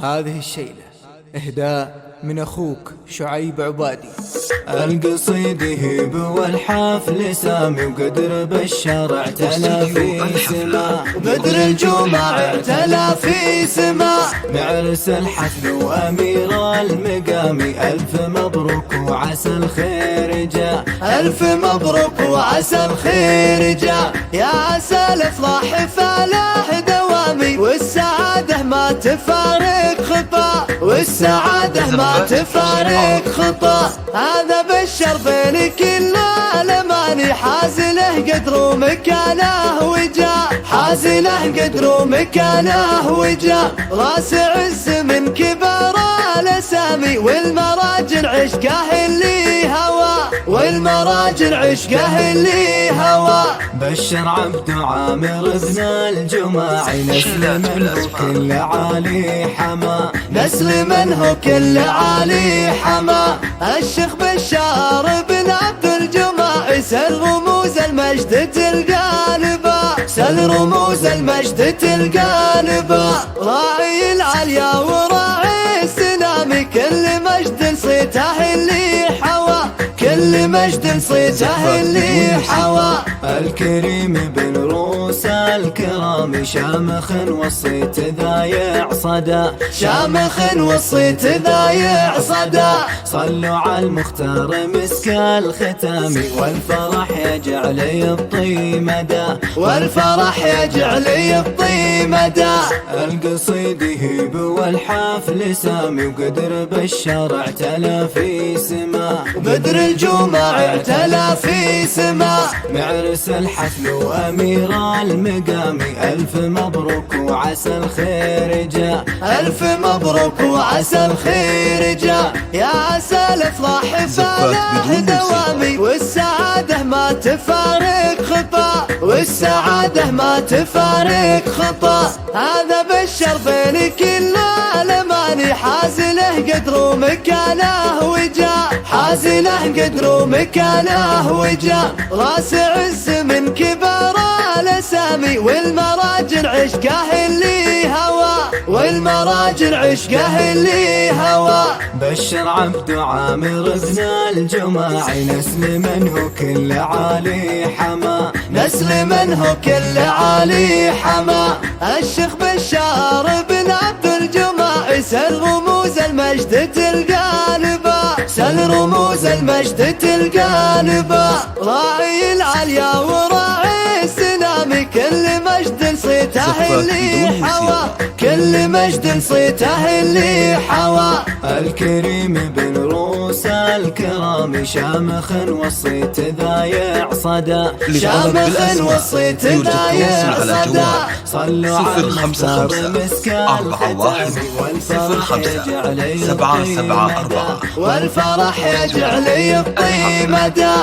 هذه الشيلة إهداء من أخوك شعيب عبادي. القصيد هيب والحفل سامي وقدر بالشرع اعتلى في سما، وقدر الجمع اعتلى في سما، بعرس الحفل وأمير المقام. ألف مبروك وعسى الخير جاء، ألف مبروك وعسى الخير جاء، يا عسى الافراح فلاح دوامي، والسعادة ما تفارق خطا، والسعادة ما تفارق خطا. هذا بشر بين كل الأماني، حازله قدر ومكانه وجاء، حازله قدر ومكانه وجاء، راس عز من كبار الأسامي، والمراجل عشقه اللي هوى، والمراجل عشقه اللي هوى. بشر عبد عامر ابن الجماعي، نسل منه كل عالي حما، نسل منه كل عالي حما. الشيخ بشار بن عبد الجماعي، سل رموز المجد تلقى، سل رموز المجد تلقى، راعي العليا وراعي السنامي، كل مجد صيته اللي حوى، كل مجد صيته اللي حوى. الكريم بن روس الكرام، شامخ والصيت ذايع صدى، شامخ والصيت ذايع صدى. صلوا على المختار مسك الختام، والفرح يجعل يبطي مدى، والفرح يجعل يبطي مدى. القصيد هيب والحفل سامي، وقدر بالشرع اعتلى في سما، وقدر الجمع اعتلى في سما، معرس الحفل وأمير المقام. ألف مبروك وعسى الخير جاء، ألف مبروك وعسى الخير جاء، يا عسى الافراح فلاح دوامي، والسعادة ما تفارق خطا، والسعادة ما تفارق خطا. هذا بشر بين كل الأماني، حازله قدر ومكانه وجاء، حازله قدر ومكانه وجاء، راس عز من كبار الأسامي، والمراجل عشقه اللي هوى، والمراجل عشقه اللي هوى. بشر عبد عامر ابن الجماعي، نسل منه كل عالي حما، نسل منه كل عالي حما. الشيخ بشار بن عبد الجماعي، سل رموز المجد تلقى، سل رموز المجد تلقى، راعي العليا وراعي السنامي، كل مجد صيته اللي حوى، كل مجد صيته اللي حوى. الكريم بن روس الكرام، شامخ والصيت ذايع صدى، شامخ والصيت ذايع صدى. صلوا على المختار مسك الختام، والفرح يجعل يبطي مدى، والفرح يجعل يبطي مدى.